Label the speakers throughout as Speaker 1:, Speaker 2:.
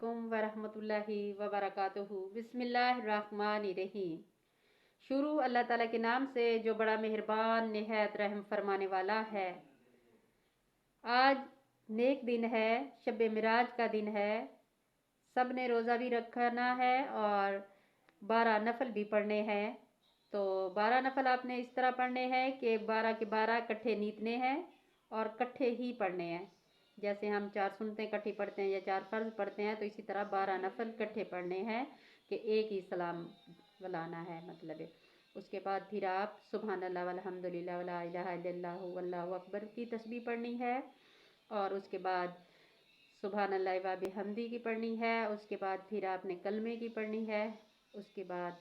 Speaker 1: अलैकुम वरहमतुल्लाहि वबरकातुहू। बिस्मिल्लाहिर्रहमानिर्रहीम। शुरू अल्लाह ताला के नाम से जो बड़ा मेहरबान निहायत रहम फरमाने वाला है। आज नेक दिन है, शब मिराज का दिन है। सब ने रोज़ा भी रखना है और 12 नफल भी पढ़ने हैं। तो 12 नफल आपने इस तरह पढ़ने हैं कि 12 के 12 इकट्ठे नीतने हैं और इकट्ठे ही पढ़ने हैं। जैसे हम 4 सुन्नतें इकट्ठी पढ़ते हैं या 4 फ़र्ज पढ़ते हैं, तो इसी तरह 12 नफल इकट्ठे पढ़ने हैं कि एक ही सलाम बुलाना है मतलब है। उसके बाद फिर आप सुबहान अल्लाह वल्हम्दुलिल्लाह वला इलाहा इल्लल्लाहु वल्लाहु अकबर की तस्बीह पढ़नी है। और उसके बाद सुबहान अल्लाह व बिहम्दी की पढ़नी है। उसके बाद फिर आपने कलमे की पढ़नी है। उसके बाद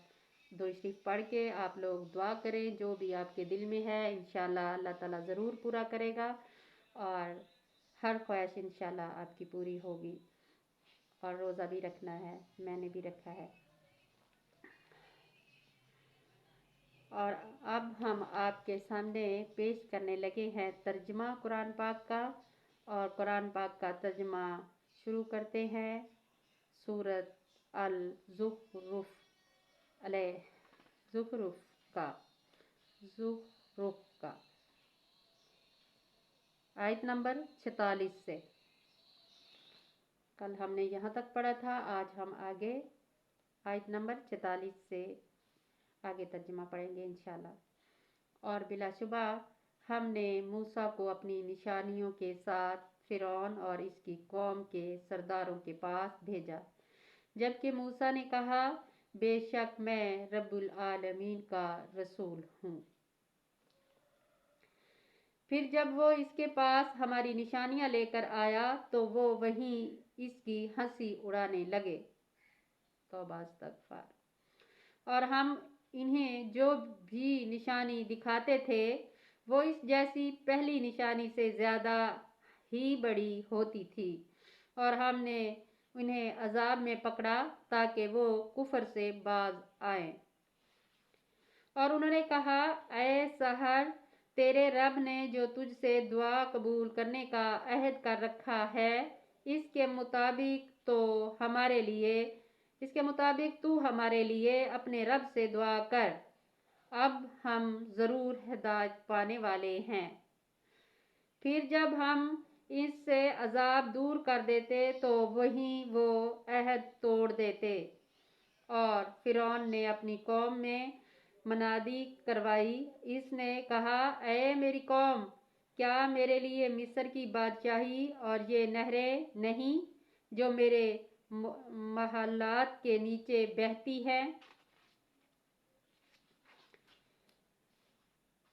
Speaker 1: दो शरीफ पढ़ के आप लोग दुआ करें, जो भी आपके दिल में है इंशाअल्लाह अल्लाह ताला ज़रूर पूरा करेगा और हर ख्वाहिश इंशाअल्लाह आपकी पूरी होगी। और रोज़ा भी रखना है, मैंने भी रखा है। और अब हम आपके सामने पेश करने लगे हैं तर्जुमा कुरान पाक का। और कुरान पाक का तर्जुमा शुरू करते हैं। सूरत अल ज़ुखरुफ ज़ुखरुफ का आयत नंबर 46 से। कल हमने यहाँ तक पढ़ा था, आज हम आगे आयत नंबर 46 से आगे तर्जुमा पढ़ेंगे इंशाल्लाह। और बिलाशुबा हमने मूसा को अपनी निशानियों के साथ फ़िरौन और इसकी कौम के सरदारों के पास भेजा, जबकि मूसा ने कहा, बेशक मैं रब्बुल आलमीन का रसूल हूँ। फिर जब वो इसके पास हमारी निशानियां लेकर आया तो वो वहीं इसकी हंसी उड़ाने लगे। तौबा इस्तगफार। और हम इन्हें जो भी निशानी दिखाते थे वो इस जैसी पहली निशानी से ज़्यादा ही बड़ी होती थी। और हमने उन्हें अजाब में पकड़ा ताकि वो कुफर से बाज आए। और उन्होंने कहा, ऐ सहर, तेरे रब ने जो तुझसे दुआ कबूल करने का अहद कर रखा है, इसके मुताबिक तू हमारे लिए अपने रब से दुआ कर। अब हम ज़रूर हिदायत पाने वाले हैं। फिर जब हम इससे अजाब दूर कर देते तो वहीं वो अहद तोड़ देते। और फ़िरौन ने अपनी कौम में मनादी करवाई। इसने कहा, ऐ मेरी कौम, क्या मेरे लिए मिस्र की बादशाही और ये नहरें नहीं जो मेरे महलात के नीचे बहती हैं?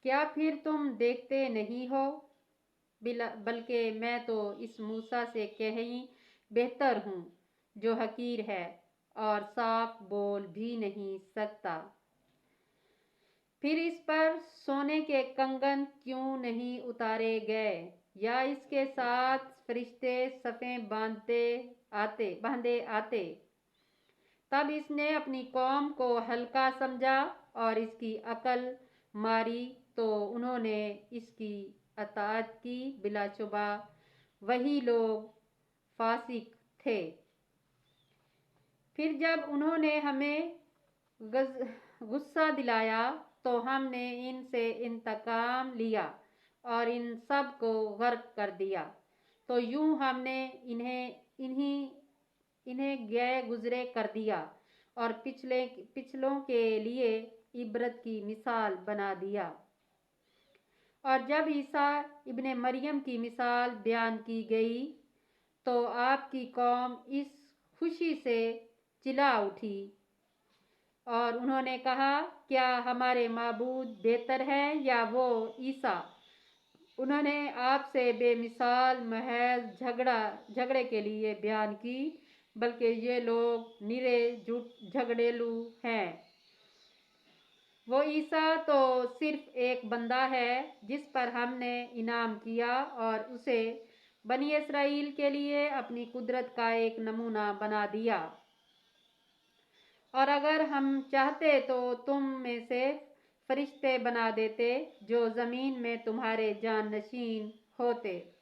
Speaker 1: क्या फिर तुम देखते नहीं हो? बल्कि मैं तो इस मूसा से कहीं बेहतर हूँ, जो हकीर है और साफ बोल भी नहीं सकता। फिर इस पर सोने के कंगन क्यों नहीं उतारे गए या इसके साथ फरिश्ते सफ़ें बांधे आते? तब इसने अपनी कौम को हल्का समझा और इसकी अकल मारी तो उन्होंने इसकी अताअत की। बिलाशुबा वही लोग फासिक थे। फिर जब उन्होंने हमें गुस्सा दिलाया तो हमने इनसे इंतकाम लिया और इन सब को गर्क कर दिया। तो यूं हमने इन्हें गए गुजरे कर दिया और पिछलों के लिए इबरत की मिसाल बना दिया। और जब ईसा इब्ने मरियम की मिसाल बयान की गई तो आपकी कौम इस खुशी से चिल्ला उठी और उन्होंने कहा, क्या हमारे माबूद बेहतर है या वो ईसा? उन्होंने आपसे बेमिसाल महज झगड़े के लिए बयान की, बल्कि ये लोग निरे झगड़ेलू हैं। वो ईसा तो सिर्फ एक बंदा है जिस पर हमने इनाम किया और उसे बनी इसराइल के लिए अपनी कुदरत का एक नमूना बना दिया। और अगर हम चाहते तो तुम में से फरिश्ते बना देते जो ज़मीन में तुम्हारे जाननशीन होते।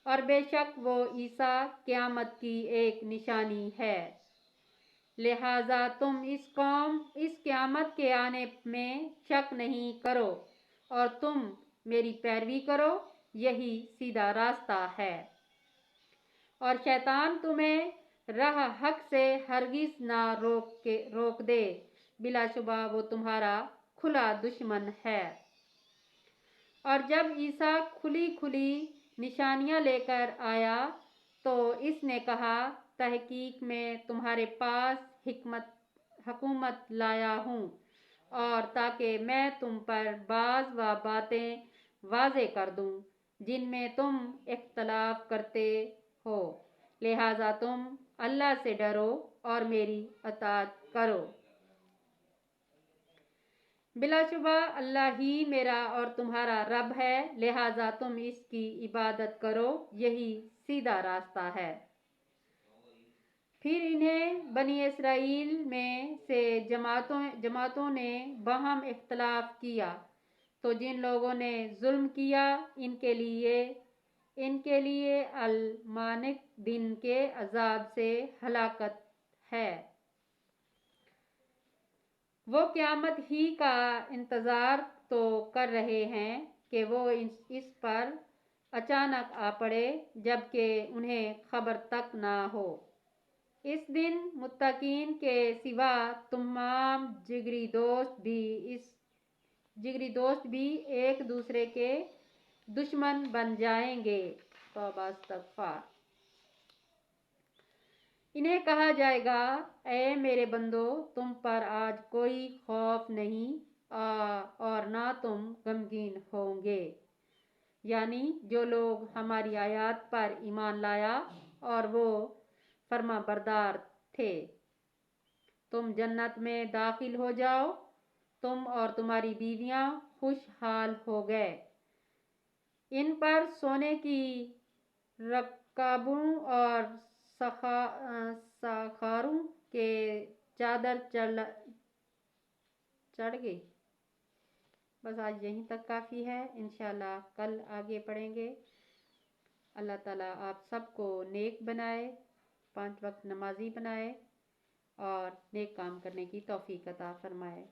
Speaker 1: اور بے شک وہ عیسیٰ قیامت کی ایک نشانی ہے، لہٰذا تم اس قیامت کے آنے میں شک نہیں کرو اور تم میری پیروی کرو، یہی سیدھا راستہ ہے۔ اور شیطان تمہیں راہ حق سے ہرگز نہ روک دے، بلا شبہ وہ تمہارا کھلا دشمن ہے۔ اور جب عیسیٰ کھلی نشانیاں لے کر آیا تو اس نے کہا، تحقیق میں تمہارے پاس حکومت لایا ہوں، اور تاکہ میں تم پر بعض باتیں واضح کر دوں جن میں تم اختلاف کرتے ہو، لہٰذا تم اللہ سے ڈرو اور میری اطاعت کرو۔ بلا شبہ اللہ ہی میرا اور تمہارا رب ہے، لہٰذا تم اس کی عبادت کرو، یہی سیدھا راستہ ہے۔ پھر انہیں بنی اسرائیل میں سے جماعتوں نے باہم اختلاف کیا، تو جن لوگوں نے ظلم کیا ان کے لیے المانک دن کے عذاب سے ہلاکت ہے۔ وہ قیامت ہی کا انتظار تو کر رہے ہیں کہ وہ اس پر اچانک آ پڑے، جبکہ انہیں خبر تک نہ ہو۔ اس دن متقین کے سوا تمام جگری دوست بھی ایک دوسرے کے دشمن بن جائیں گے۔ توبہ استغفار۔ انہیں کہا جائے گا، اے میرے بندو، تم پر آج کوئی خوف نہیں اور نہ تم غمگین ہوں گے، یعنی جو لوگ ہماری آیات پر ایمان لایا اور وہ فرما بردار تھے۔ تم جنت میں داخل ہو جاؤ، تم اور تمہاری بیویاں خوشحال ہو گئے، ان پر سونے کی رکابوں اور ساخاروں کے چادر چڑھ گئی۔ بس آج یہیں تک کافی ہے، انشاءاللہ کل آگے پڑھیں گے۔ اللہ تعالیٰ آپ سب کو نیک بنائے، 5 وقت نمازی بنائے اور نیک کام کرنے کی توفیق عطا فرمائے۔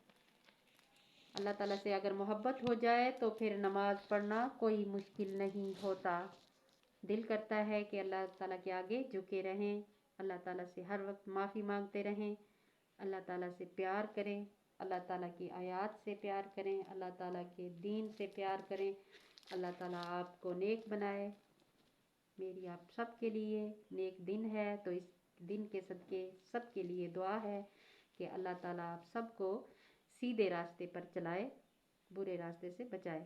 Speaker 1: اللہ تعالیٰ سے اگر محبت ہو جائے تو پھر نماز پڑھنا کوئی مشکل نہیں ہوتا۔ دل کرتا ہے کہ اللہ تعالیٰ کے آگے جھکے رہیں، اللہ تعالیٰ سے ہر وقت معافی مانگتے رہیں، اللہ تعالیٰ سے پیار کریں، اللہ تعالیٰ کی آیات سے پیار کریں، اللہ تعالیٰ کے دین سے پیار کریں۔ اللہ تعالیٰ آپ کو نیک بنائے۔ میری آپ سب کے لیے نیک دن ہے، تو اس دن کے صدقے سب کے لیے دعا ہے کہ اللہ تعالیٰ آپ سب کو سیدھے راستے پر چلائے، برے راستے سے بچائے۔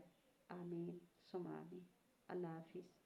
Speaker 1: آمین ثم آمین۔ اللہ حافظ۔